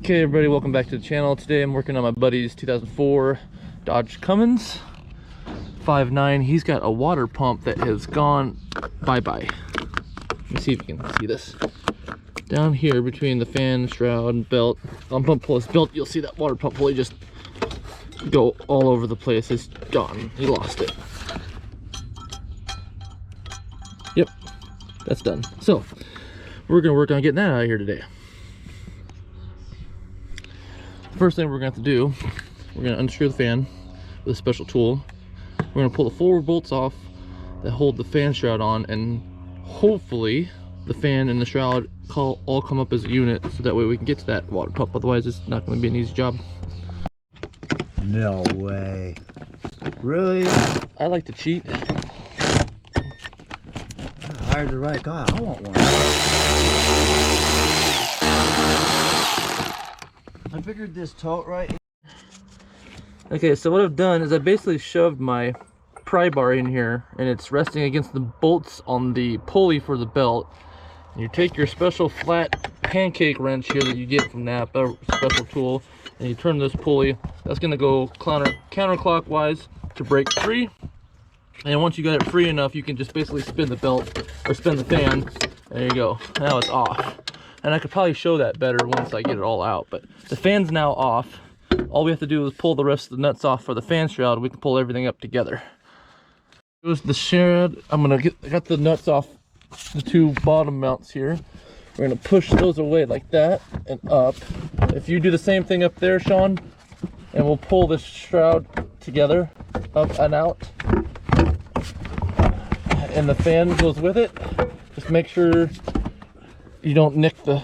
Okay everybody, welcome back to the channel. Today I'm working on my buddy's 2004 Dodge Cummins 5.9. He's got a water pump that has gone bye-bye. Let me see if you can see this. Down here between the fan, shroud, and belt, I'm gonna pull this belt, you'll see that water pump pulley just go all over the place. It's gone. He lost it. Yep, that's done. So we're gonna work on getting that out of here today. First thing we're going to have to do, we're going to unscrew the fan with a special tool. We're going to pull the 4 bolts off that hold the fan shroud on, and hopefully the fan and the shroud all come up as a unit, so that way we can get to that water pump. Otherwise it's not going to be an easy job. No way. Really? I like to cheat. I hired the right guy. I want one. I figured this tote right. Okay, so what I've done is I basically shoved my pry bar in here, and it's resting against the bolts on the pulley for the belt. And you take your special flat pancake wrench here that you get from Napa, special tool, and you turn this pulley. That's going to go counterclockwise to break free. And once you got it free enough, you can just basically spin the belt or spin the fan. There you go. Now it's off. And I could probably show that better once I get it all out, but the fan's now off. All we have to do is pull the rest of the nuts off for the fan shroud. We can pull everything up together. Here's the shroud. I got the nuts off the 2 bottom mounts here. We're gonna push those away like that and up. If you do the same thing up there, Sean, and we'll pull this shroud together, up and out. And the fan goes with it. Just make sure you don't nick the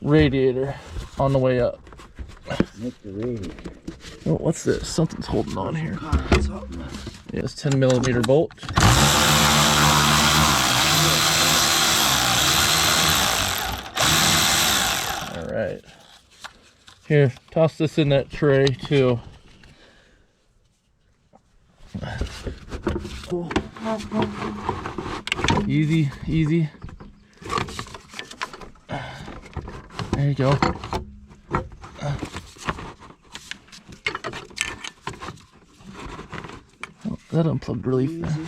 radiator on the way up. Nick the radiator. Oh, what's this? Something's holding on here. Yeah, it's 10mm bolt. All right. Here, toss this in that tray too. Cool. Easy, easy. There you go. Oh, that unplugged really fast.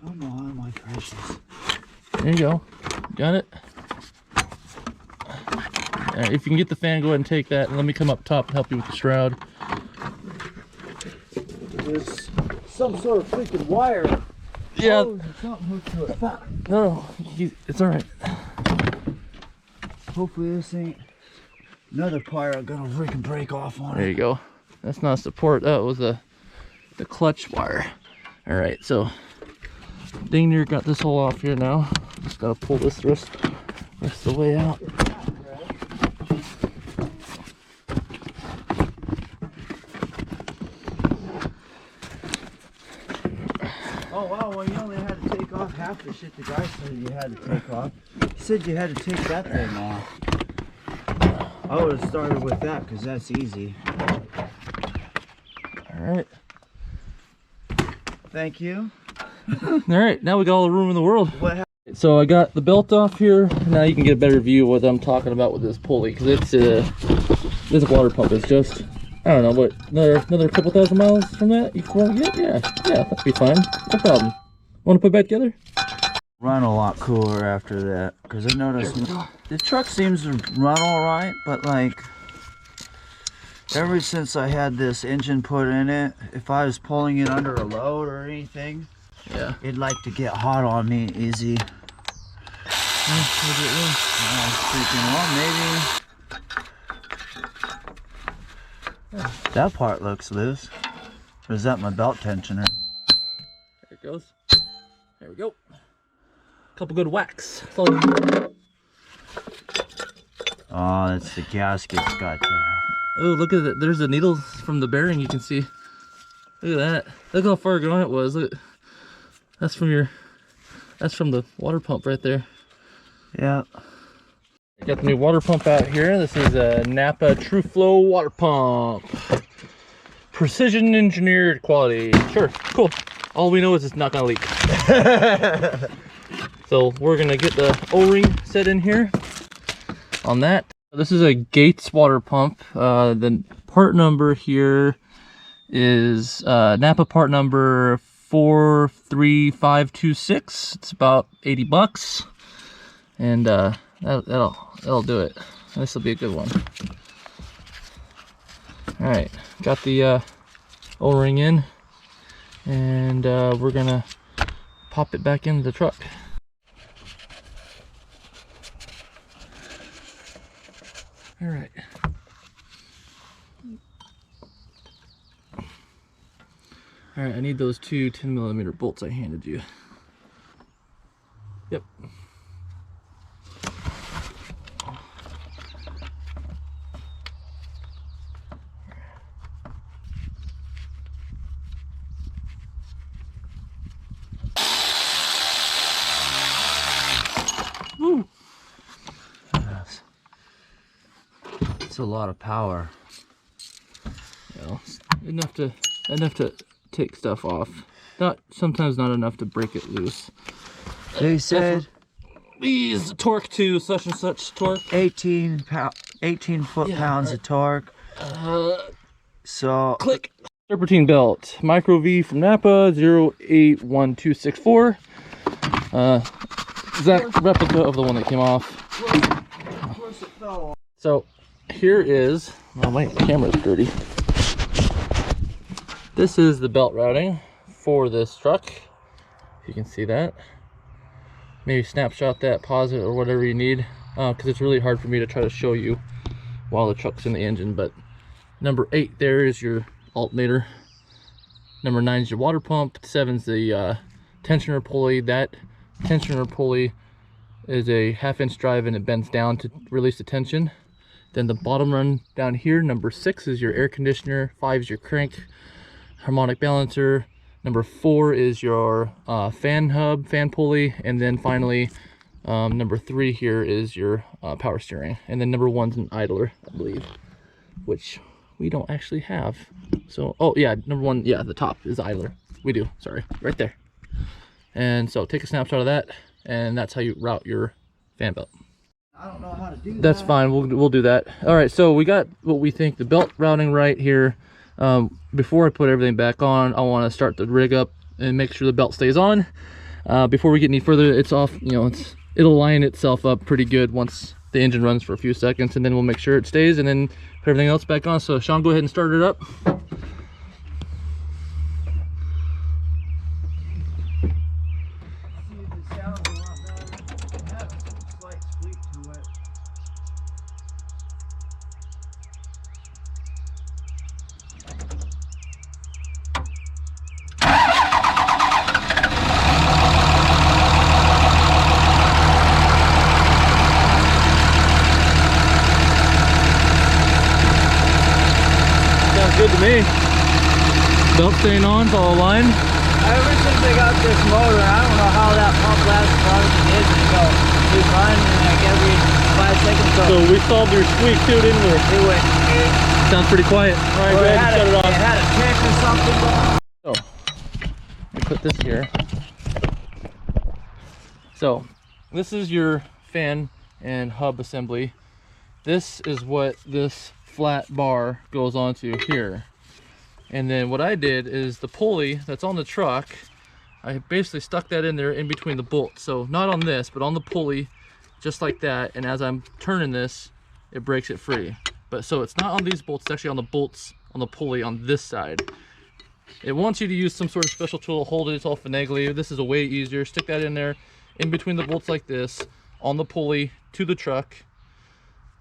Come on, my precious. There you go. Got it? Alright, if you can get the fan, go ahead and take that, and let me come up top and help you with the shroud. There's some sort of freaking wire. Yeah. Oh, there's something hooked to it. No, it's alright. Hopefully this ain't another wire I'm gonna freaking break off on it. There you go. That's not support. That was the clutch wire. All right, so dang near got this hole off here now. Just gotta pull this rest of the way out. Oh wow, well you only had to take off half the shit the guy said you had to take off. He said you had to take that thing off. I would have started with that because that's easy. Alright. Thank you. Alright, now we got all the room in the world. What happened? So I got the belt off here. Now you can get a better view of what I'm talking about with this pulley, because it's this water pump is just, I don't know, what, another couple thousand miles from that you can probably get? Yeah, that'd be fine. No problem. Want to put back together? Run a lot cooler after that, because I noticed the truck seems to run all right, but like ever since I had this engine put in it, if I was pulling it under a load or anything, yeah, it'd like to get hot on me easy. Maybe that part looks loose. Or is that my belt tensioner? There it goes. There we go. Couple good whacks. That's all you need. Oh, that's the gasket's got that. Oh, look at it. There's the needles from the bearing you can see. Look at that. Look how far gone it was. Look. That's from the water pump right there. Yeah. Got the new water pump out here. This is a Napa True Flow water pump. Precision engineered quality. Sure, cool. All we know is it's not gonna leak. So we're gonna get the O-ring set in here on that. This is a Gates water pump. The part number here is Napa part number 43526. It's about 80 bucks, and that'll do it. This will be a good one. All right, got the O-ring in, and we're gonna pop it back into the truck. All right. All right, I need those two 10mm bolts I handed you. Yep. Woo. It's a lot of power. Well, enough to take stuff off. Sometimes not enough to break it loose. They said these torque to such and such torque. 18 foot-pounds of torque. So click. Serpentine belt, Micro V from Napa, 081264. Exact replica of the one that came off. So here is, oh my camera's dirty. This is the belt routing for this truck. If you can see that. Maybe snapshot that, pause it, or whatever you need, because it's really hard for me to try to show you while the truck's in the engine. But number 8 there is your alternator. Number 9 is your water pump. 7 is the tensioner pulley. That tensioner pulley is a 1/2 inch drive, and it bends down to release the tension. Then the bottom run down here, number 6 is your air conditioner. 5 is your crank harmonic balancer. Number 4 is your fan hub, fan pulley, and then finally number 3 here is your power steering. And then number 1's an idler, I believe, which we don't actually have. So, oh yeah, number 1, yeah, the top is idler. We do, sorry, right there. And so take a snapshot of that, and that's how you route your fan belt. I don't know how to do that. That's fine, we'll do that. All right, so we got what we think the belt routing right here. Before I put everything back on, I want to start the rig up and make sure the belt stays on. Before we get any further, it's off, you know, it'll line itself up pretty good once the engine runs for a few seconds, and then we'll make sure it stays and then put everything else back on. So Sean, go ahead and start it up. Good to me. Belt staying on, it's all aligned. Ever since they got this motor, I don't know how that pump lasts as long as it is. It go, keep running like every 5 seconds. So we solved your squeak too, didn't we? It went. Sounds pretty quiet. All right, go ahead and shut it off. It had a tick or something going. So, let me put this here. So, this is your fan and hub assembly. This is what this flat bar goes onto here. And then what I did is the pulley that's on the truck, I basically stuck that in there in between the bolts. So not on this, but on the pulley, just like that. And as I'm turning this, it breaks it free. But so it's not on these bolts, it's actually on the bolts on the pulley on this side. It wants you to use some sort of special tool to hold it. It's all finagly. This is a way easier. Stick that in there in between the bolts like this, on the pulley to the truck,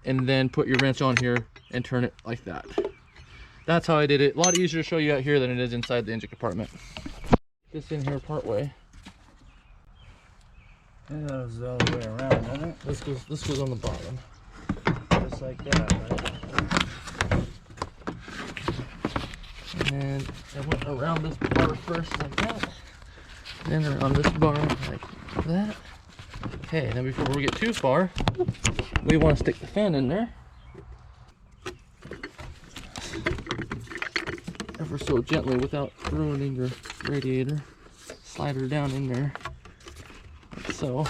and then put your wrench on here and turn it like that. That's how I did it. A lot easier to show you out here than it is inside the engine compartment. This in here part way. And that was the other way around, isn't it? This goes on the bottom. Just like that, right? And I went around this bar first like that. Then around this bar like that. Okay, then before we get too far, we want to stick the fan in there. Ever so gently without ruining your radiator. Slide her down in there. Like so.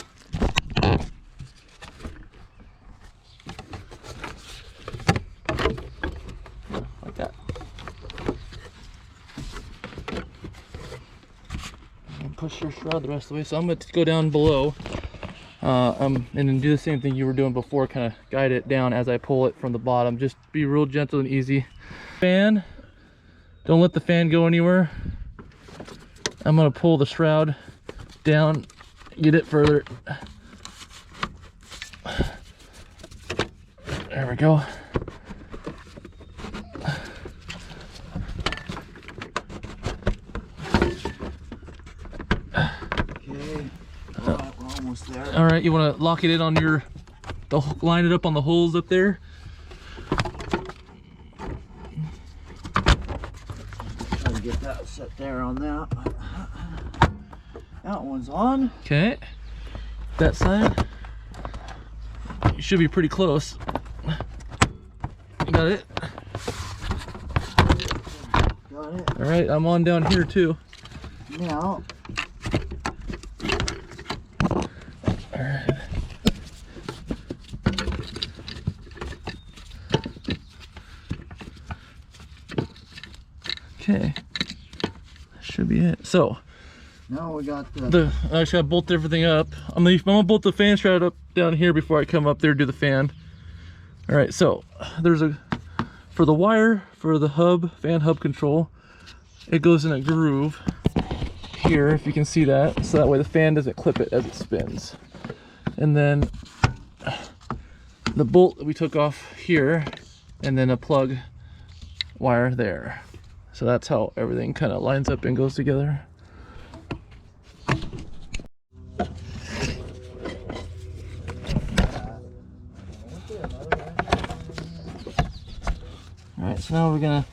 push your shroud the rest of the way. So I'm going to go down below and then do the same thing you were doing before, kind of guide it down as I pull it from the bottom. Just be real gentle and easy. Fan, don't let the fan go anywhere. I'm going to pull the shroud down, get it further. There we go. There. All right, you want to lock it in on your, line it up on the holes up there. Try to get that set there on that. That one's on. Okay, that side. You should be pretty close. Got it. Got it. All right, I'm on down here too. Now. Okay, should be it. So now we got I just gotta bolt everything up. I'm gonna bolt the fan shroud up down here before I come up there to do the fan. All right, so there's for the wire for the hub, fan hub control, it goes in a groove here, if you can see that, so that way the fan doesn't clip it as it spins. And then the bolt that we took off here, and then a plug wire there. So that's how everything kind of lines up and goes together. Alright, so now we're gonna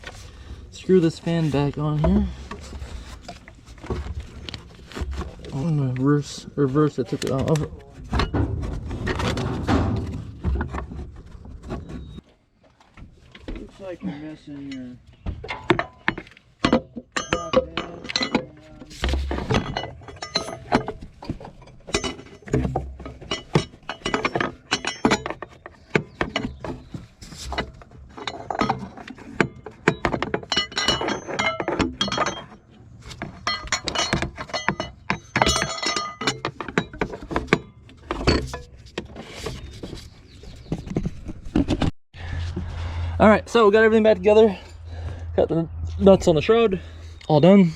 screw this fan back on here. I'm gonna reverse it, took it off. Looks like you're missing your All right, so we got everything back together. Got the nuts on the shroud, all done.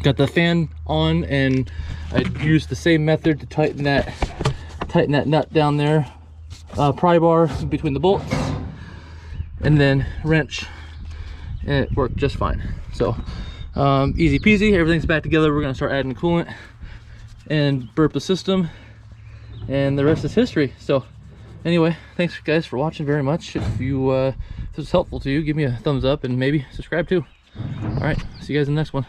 Got the fan on, and I used the same method to tighten that nut down there, pry bar between the bolts, and then wrench, and it worked just fine. So easy peasy, everything's back together. We're gonna start adding coolant and burp the system, and the rest is history. So anyway, thanks guys for watching very much. If this was helpful to you, give me a thumbs up and maybe subscribe too. All right, see you guys in the next one.